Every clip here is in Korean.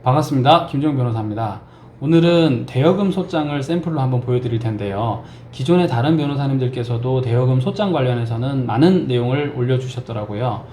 반갑습니다. 김정 변호사입니다. 오늘은 대여금 소장을 샘플로 한번 보여드릴 텐데요. 기존의 다른 변호사님들께서도 대여금 소장 관련해서는 많은 내용을 올려주셨더라고요.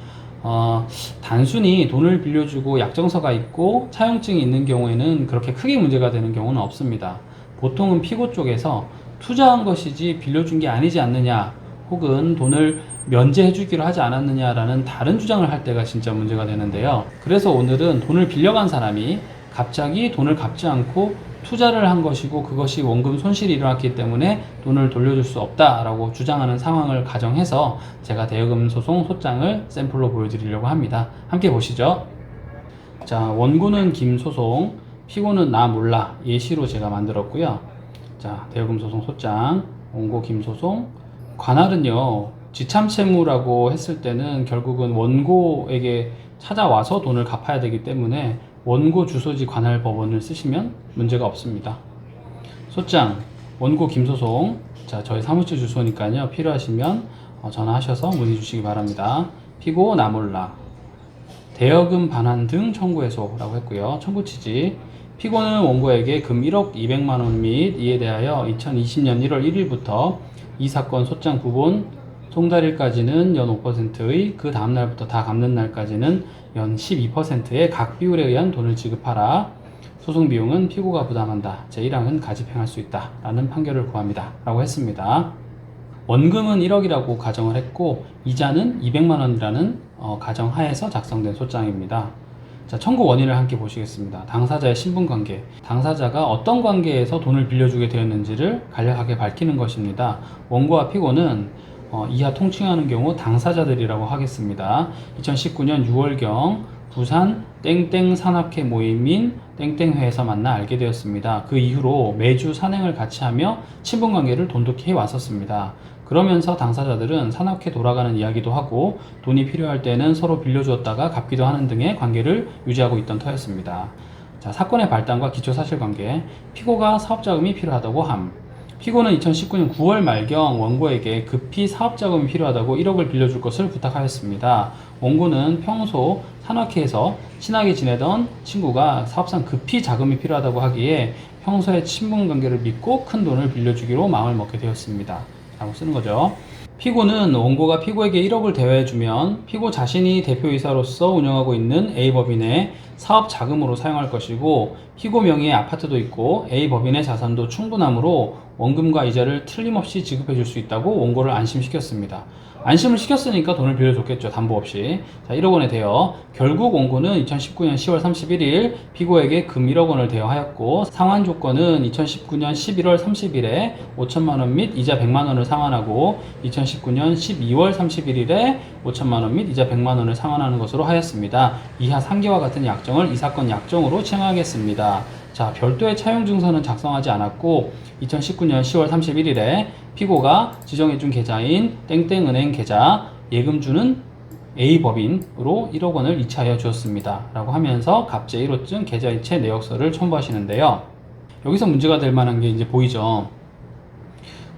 단순히 돈을 빌려주고 약정서가 있고 차용증이 있는 경우에는 그렇게 크게 문제가 되는 경우는 없습니다. 보통은 피고 쪽에서 투자한 것이지 빌려준 게 아니지 않느냐, 혹은 돈을 면제해 주기로 하지 않았느냐라는 다른 주장을 할 때가 진짜 문제가 되는데요. 그래서 오늘은 돈을 빌려간 사람이 갑자기 돈을 갚지 않고 투자를 한 것이고 그것이 원금 손실이 일어났기 때문에 돈을 돌려줄 수 없다라고 주장하는 상황을 가정해서 제가 대여금 소송 소장을 샘플로 보여드리려고 합니다. 함께 보시죠. 자, 원고는 김 소송, 피고는 나 몰라 예시로 제가 만들었고요. 자, 대여금 소송 소장, 원고 김 소송. 관할은요, 지참채무라고 했을 때는 결국은 원고에게 찾아와서 돈을 갚아야 되기 때문에 원고 주소지 관할 법원을 쓰시면 문제가 없습니다. 소장, 원고 김소송. 자, 저희 사무실 주소니까요, 필요하시면 전화하셔서 문의 주시기 바랍니다. 피고 나몰라, 대여금 반환 등 청구해소라고 했고요. 청구 취지, 피고는 원고에게 금 1억 200만원 및 이에 대하여 2020년 1월 1일부터 이 사건 소장 부본 송달일까지는 연 5%의 그 다음날부터 다 갚는 날까지는 연 12%의 각 비율에 의한 돈을 지급하라. 소송 비용은 피고가 부담한다. 제1항은 가집행할 수 있다. 라는 판결을 구합니다. 라고 했습니다. 원금은 1억이라고 가정을 했고 이자는 200만원이라는 가정하에서 작성된 소장입니다. 자, 청구 원인을 함께 보시겠습니다. 당사자의 신분관계, 당사자가 어떤 관계에서 돈을 빌려주게 되었는지를 간략하게 밝히는 것입니다. 원고와 피고는 이하 통칭하는 경우 당사자들이라고 하겠습니다. 2019년 6월경 부산 땡땡 산악회 모임인 땡땡회에서 만나 알게 되었습니다. 그 이후로 매주 산행을 같이 하며 친분관계를 돈독히 해왔었습니다. 그러면서 당사자들은 산악회 돌아가는 이야기도 하고 돈이 필요할 때는 서로 빌려주었다가 갚기도 하는 등의 관계를 유지하고 있던 터였습니다. 자, 사건의 발단과 기초사실관계, 피고가 사업자금이 필요하다고 함. 피고는 2019년 9월 말경 원고에게 급히 사업자금이 필요하다고 1억을 빌려줄 것을 부탁하였습니다. 원고는 평소 산악회에서 친하게 지내던 친구가 사업상 급히 자금이 필요하다고 하기에 평소의 친분관계를 믿고 큰 돈을 빌려주기로 마음을 먹게 되었습니다. 라고 쓰는 거죠. 피고는 원고가 피고에게 1억을 대여해주면 피고 자신이 대표이사로서 운영하고 있는 A법인의 사업 자금으로 사용할 것이고 피고 명의의 아파트도 있고 A법인의 자산도 충분하므로 원금과 이자를 틀림없이 지급해 줄 수 있다고 원고를 안심시켰습니다. 안심을 시켰으니까 돈을 빌려줬겠죠. 담보 없이. 자, 1억 원에 대여. 결국 원고는 2019년 10월 31일 피고에게 금 1억 원을 대여하였고 상환 조건은 2019년 11월 30일에 5천만 원 및 이자 100만 원을 상환하고 2019년 12월 31일에 5천만 원 및 이자 100만 원을 상환하는 것으로 하였습니다. 이하 상계와 같은 약정을 이 사건 약정으로 체행하겠습니다. 자, 별도의 차용증서는 작성하지 않았고 2019년 10월 31일에 피고가 지정해준 계좌인 땡땡은행 계좌 예금주는 A법인으로 1억 원을 이체하여 주었습니다. 라고 하면서 갑제 1호증 계좌이체 내역서를 첨부하시는데요. 여기서 문제가 될 만한 게 이제 보이죠.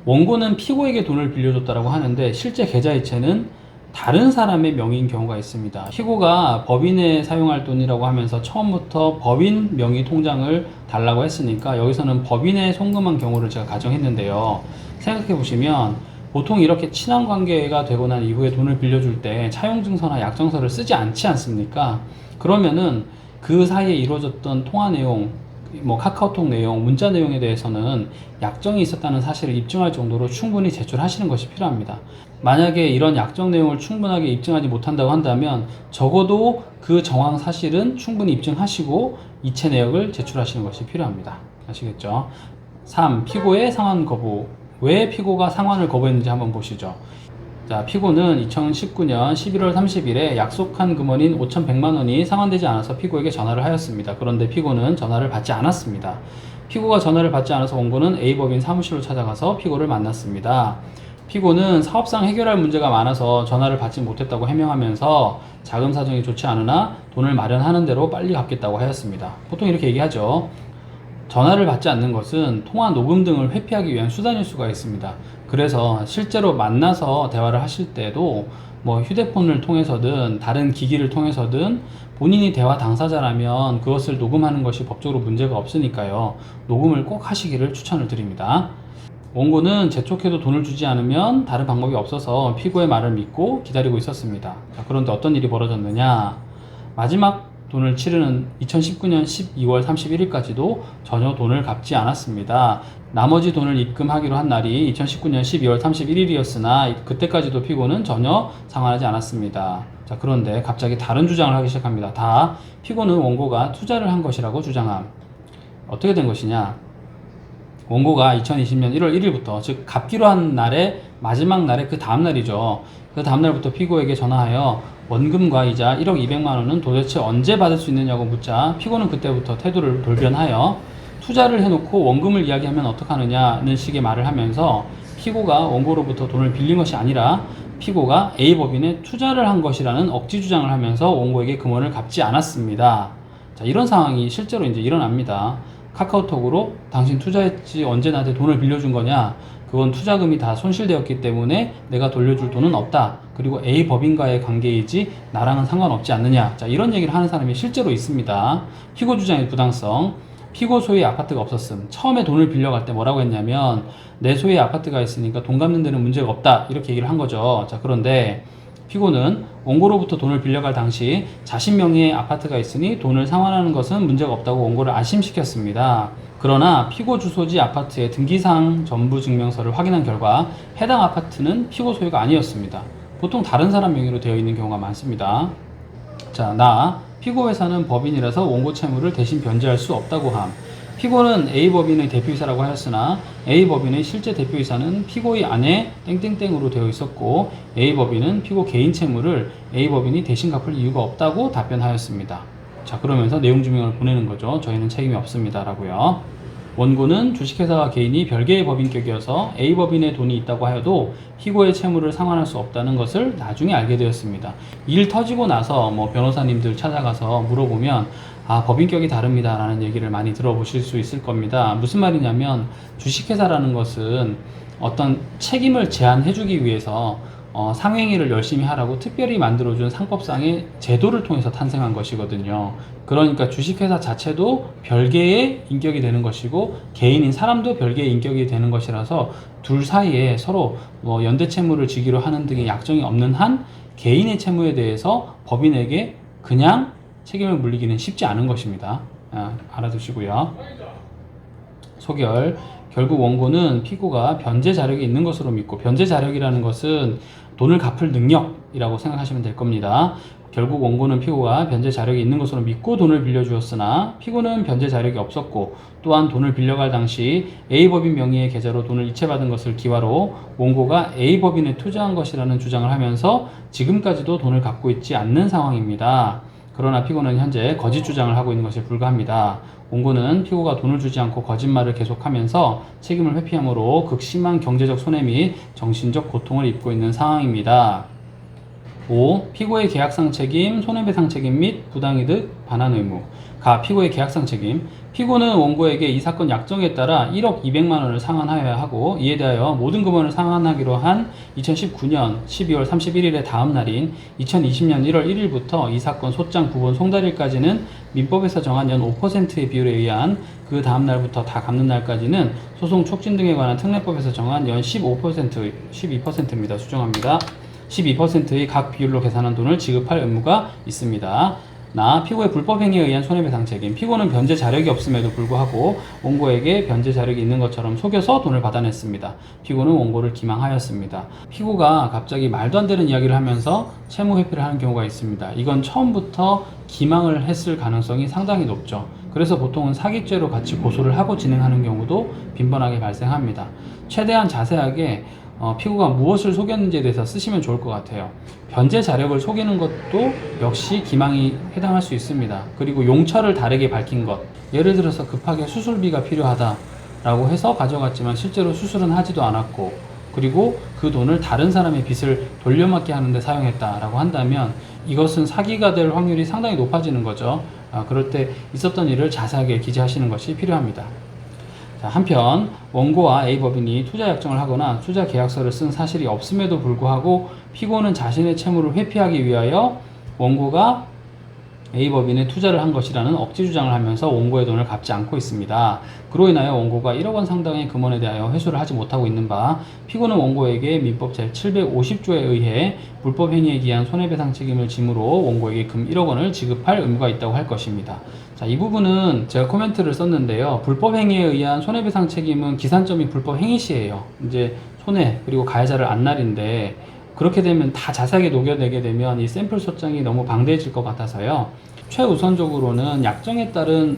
원고는 피고에게 돈을 빌려줬다라고 하는데 실제 계좌이체는 다른 사람의 명의인 경우가 있습니다. 피고가 법인에 사용할 돈이라고 하면서 처음부터 법인 명의 통장을 달라고 했으니까 여기서는 법인에 송금한 경우를 제가 가정했는데요. 생각해 보시면 보통 이렇게 친한 관계가 되고 난 이후에 돈을 빌려줄 때 차용증서나 약정서를 쓰지 않지 않습니까? 그러면은 그 사이에 이루어졌던 통화 내용, 카카오톡 내용, 문자 내용에 대해서는 약정이 있었다는 사실을 입증할 정도로 충분히 제출하시는 것이 필요합니다. 만약에 이런 약정 내용을 충분하게 입증하지 못한다고 한다면 적어도 그 정황 사실은 충분히 입증하시고 이체 내역을 제출하시는 것이 필요합니다. 아시겠죠? 3. 피고의 상환 거부. 왜 피고가 상환을 거부했는지 한번 보시죠. 자, 피고는 2019년 11월 30일에 약속한 금원인 5,100만 원이 상환되지 않아서 피고에게 전화를 하였습니다. 그런데 피고는 전화를 받지 않았습니다. 피고가 전화를 받지 않아서 원고는 A법인 사무실로 찾아가서 피고를 만났습니다. 피고는 사업상 해결할 문제가 많아서 전화를 받지 못했다고 해명하면서 자금 사정이 좋지 않으나 돈을 마련하는 대로 빨리 갚겠다고 하였습니다. 보통 이렇게 얘기하죠. 전화를 받지 않는 것은 통화 녹음 등을 회피하기 위한 수단일 수가 있습니다. 그래서 실제로 만나서 대화를 하실 때도 뭐 휴대폰을 통해서든 다른 기기를 통해서든 본인이 대화 당사자라면 그것을 녹음하는 것이 법적으로 문제가 없으니까요. 녹음을 꼭 하시기를 추천을 드립니다. 원고는 재촉해도 돈을 주지 않으면 다른 방법이 없어서 피고의 말을 믿고 기다리고 있었습니다. 자, 그런데 어떤 일이 벌어졌느냐? 마지막 돈을 치르는 2019년 12월 31일까지도 전혀 돈을 갚지 않았습니다. 나머지 돈을 입금하기로 한 날이 2019년 12월 31일이었으나 그때까지도 피고는 전혀 상환하지 않았습니다. 자, 그런데 갑자기 다른 주장을 하기 시작합니다. 다 피고는 원고가 투자를 한 것이라고 주장함. 어떻게 된 것이냐? 원고가 2020년 1월 1일부터 즉 갚기로 한 날의 마지막 날의 그 다음 날이죠. 그 다음 날부터 피고에게 전화하여 원금과 이자 1억 200만 원은 도대체 언제 받을 수 있느냐고 묻자 피고는 그때부터 태도를 돌변하여 투자를 해놓고 원금을 이야기하면 어떡하느냐는 식의 말을 하면서 피고가 원고로부터 돈을 빌린 것이 아니라 피고가 A법인에 투자를 한 것이라는 억지 주장을 하면서 원고에게 금원을 갚지 않았습니다. 자, 이런 상황이 실제로 이제 일어납니다. 카카오톡으로 당신 투자했지 언제 나한테 돈을 빌려준 거냐? 그건 투자금이 다 손실되었기 때문에 내가 돌려줄 돈은 없다. 그리고 A 법인과의 관계이지 나랑은 상관없지 않느냐. 자, 이런 얘기를 하는 사람이 실제로 있습니다. 피고 주장의 부당성. 피고 소유의 아파트가 없었음. 처음에 돈을 빌려갈 때 뭐라고 했냐면 내 소유의 아파트가 있으니까 돈 갚는 데는 문제가 없다. 이렇게 얘기를 한 거죠. 자, 그런데 피고는 원고로부터 돈을 빌려갈 당시 자신 명의의 아파트가 있으니 돈을 상환하는 것은 문제가 없다고 원고를 안심시켰습니다. 그러나 피고 주소지 아파트의 등기사항 전부 증명서를 확인한 결과 해당 아파트는 피고 소유가 아니었습니다. 보통 다른 사람 명의로 되어 있는 경우가 많습니다. 자, 피고 회사는 법인이라서 원고 채무를 대신 변제할 수 없다고 함. 피고는 A법인의 대표이사라고 하였으나 A법인의 실제 대표이사는 피고의 아내 땡땡땡으로 되어 있었고 A법인은 피고 개인 채무를 A법인이 대신 갚을 이유가 없다고 답변하였습니다. 자, 그러면서 내용 증명을 보내는 거죠. 저희는 책임이 없습니다 라고요. 원고는 주식회사와 개인이 별개의 법인격이어서 A법인에 돈이 있다고 하여도 피고의 채무를 상환할 수 없다는 것을 나중에 알게 되었습니다. 일 터지고 나서 뭐 변호사님들 찾아가서 물어보면 법인격이 다릅니다 라는 얘기를 많이 들어보실 수 있을 겁니다. 무슨 말이냐면 주식회사라는 것은 어떤 책임을 제한해주기 위해서 상행위를 열심히 하라고 특별히 만들어준 상법상의 제도를 통해서 탄생한 것이거든요. 그러니까 주식회사 자체도 별개의 인격이 되는 것이고 개인인 사람도 별개의 인격이 되는 것이라서 둘 사이에 서로 연대 채무를 지기로 하는 등의 약정이 없는 한 개인의 채무에 대해서 법인에게 그냥 책임을 물리기는 쉽지 않은 것입니다. 알아두시고요. 소결. 결국 원고는 피고가 변제 자력이 있는 것으로 믿고, 변제 자력이라는 것은 돈을 갚을 능력이라고 생각하시면 될 겁니다. 결국 원고는 피고가 변제 자력이 있는 것으로 믿고 돈을 빌려주었으나 피고는 변제 자력이 없었고 또한 돈을 빌려갈 당시 A법인 명의의 계좌로 돈을 이체받은 것을 기화로 원고가 A법인에 투자한 것이라는 주장을 하면서 지금까지도 돈을 갚고 있지 않는 상황입니다. 그러나 피고는 현재 거짓 주장을 하고 있는 것에 불과합니다. 원고는 피고가 돈을 주지 않고 거짓말을 계속하면서 책임을 회피함으로 극심한 경제적 손해 및 정신적 고통을 입고 있는 상황입니다. 5. 피고의 계약상 책임, 손해배상 책임 및 부당이득 반환 의무. 피고의 계약상 책임. 피고는 원고에게 이 사건 약정에 따라 1억 200만 원을 상환하여야 하고 이에 대하여 모든 금원을 상환하기로 한 2019년 12월 31일의 다음 날인 2020년 1월 1일부터 이 사건 소장 부본 송달일까지는 민법에서 정한 연 5%의 비율에 의한 그 다음 날부터 다 갚는 날까지는 소송 촉진 등에 관한 특례법에서 정한 연 12%입니다. 수정합니다. 12%의 각 비율로 계산한 돈을 지급할 의무가 있습니다. 피고의 불법행위에 의한 손해배상 책임. 피고는 변제 자력이 없음에도 불구하고 원고에게 변제 자력이 있는 것처럼 속여서 돈을 받아냈습니다. 피고는 원고를 기망하였습니다. 피고가 갑자기 말도 안 되는 이야기를 하면서 채무 회피를 하는 경우가 있습니다. 이건 처음부터 기망을 했을 가능성이 상당히 높죠. 그래서 보통은 사기죄로 같이 고소를 하고 진행하는 경우도 빈번하게 발생합니다. 최대한 자세하게 피고가 무엇을 속였는지에 대해서 쓰시면 좋을 것 같아요. 변제 자력을 속이는 것도 역시 기망이 해당할 수 있습니다. 그리고 용처를 다르게 밝힌 것. 예를 들어서 급하게 수술비가 필요하다라고 해서 가져갔지만 실제로 수술은 하지도 않았고, 그리고 그 돈을 다른 사람의 빚을 돌려막기 하는데 사용했다라고 한다면 이것은 사기가 될 확률이 상당히 높아지는 거죠. 그럴 때 있었던 일을 자세하게 기재하시는 것이 필요합니다. 자, 한편 원고와 A법인이 투자 약정을 하거나 투자 계약서를 쓴 사실이 없음에도 불구하고 피고는 자신의 채무를 회피하기 위하여 원고가 A법인에 투자를 한 것이라는 억지 주장을 하면서 원고의 돈을 갚지 않고 있습니다. 그로 인하여 원고가 1억 원 상당의 금원에 대하여 회수를 하지 못하고 있는 바, 피고는 원고에게 민법 제750조에 의해 불법 행위에 기한 손해배상 책임을 지므로 원고에게 금 1억 원을 지급할 의무가 있다고 할 것입니다. 자, 이 부분은 제가 코멘트를 썼는데요. 불법 행위에 의한 손해배상 책임은 기산점이 불법 행위 시에요. 이제 손해 그리고 가해자를 안날인데, 그렇게 되면 다 자세하게 녹여내게 되면 이 샘플 소장이 너무 방대해질 것 같아서요. 최우선적으로는 약정에 따른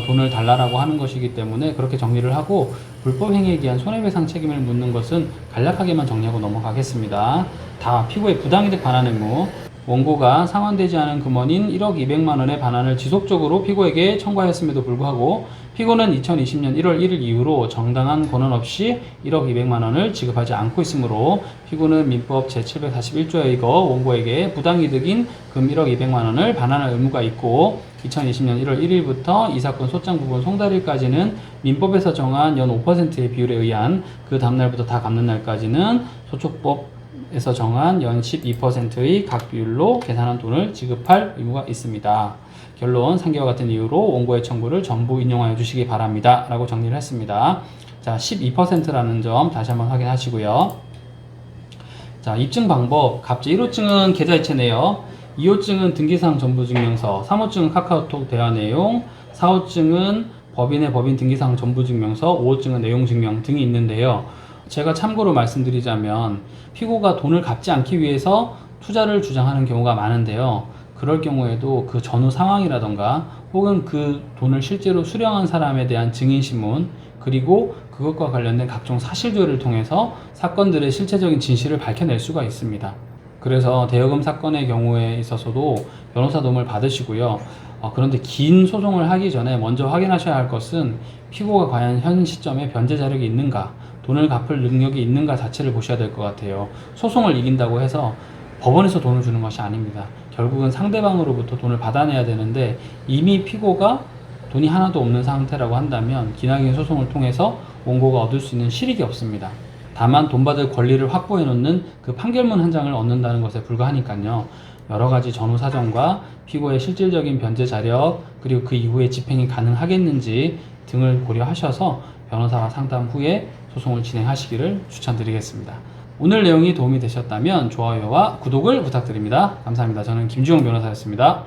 돈을 달라라고 하는 것이기 때문에 그렇게 정리를 하고, 불법 행위에 기한 손해배상 책임을 묻는 것은 간략하게만 정리하고 넘어가겠습니다. 다 피고의 부당이득 반환 의무, 원고가 상환되지 않은 금원인 1억 200만 원의 반환을 지속적으로 피고에게 청구하였음에도 불구하고 피고는 2020년 1월 1일 이후로 정당한 권한 없이 1억 200만 원을 지급하지 않고 있으므로 피고는 민법 제741조에 의거 원고에게 부당이득인 금 1억 200만 원을 반환할 의무가 있고, 2020년 1월 1일부터 이 사건 소장 부분 송달일까지는 민법에서 정한 연 5%의 비율에 의한 그 다음날부터 다 갚는 날까지는 소촉법에서 정한 연 12%의 각 비율로 계산한 돈을 지급할 의무가 있습니다. 결론, 상기와 같은 이유로 원고의 청구를 전부 인용하여 주시기 바랍니다 라고 정리를 했습니다. 자, 12%라는 점 다시 한번 확인하시고요. 자, 입증 방법, 갑자 1호증은 계좌이체 내역, 2호증은 등기사항 전부증명서, 3호증은 카카오톡 대화 내용, 4호증은 법인의 법인 등기사항 전부증명서, 5호증은 내용증명 등이 있는데요. 제가 참고로 말씀드리자면 피고가 돈을 갚지 않기 위해서 투자를 주장하는 경우가 많은데요. 그럴 경우에도 그 전후 상황이라던가 혹은 그 돈을 실제로 수령한 사람에 대한 증인신문, 그리고 그것과 관련된 각종 사실조회를 통해서 사건들의 실체적인 진실을 밝혀낼 수가 있습니다. 그래서 대여금 사건의 경우에 있어서도 변호사 도움을 받으시고요. 그런데 긴 소송을 하기 전에 먼저 확인하셔야 할 것은 피고가 과연 현 시점에 변제 자력이 있는가, 돈을 갚을 능력이 있는가 자체를 보셔야 될 것 같아요. 소송을 이긴다고 해서 법원에서 돈을 주는 것이 아닙니다. 결국은 상대방으로부터 돈을 받아내야 되는데, 이미 피고가 돈이 하나도 없는 상태라고 한다면 기나긴 소송을 통해서 원고가 얻을 수 있는 실익이 없습니다. 다만 돈 받을 권리를 확보해 놓는 그 판결문 한 장을 얻는다는 것에 불과하니까요. 여러 가지 전후 사정과 피고의 실질적인 변제 자력, 그리고 그 이후에 집행이 가능하겠는지 등을 고려하셔서 변호사와 상담 후에 소송을 진행하시기를 추천드리겠습니다. 오늘 내용이 도움이 되셨다면 좋아요와 구독을 부탁드립니다. 감사합니다. 저는 김주영 변호사였습니다.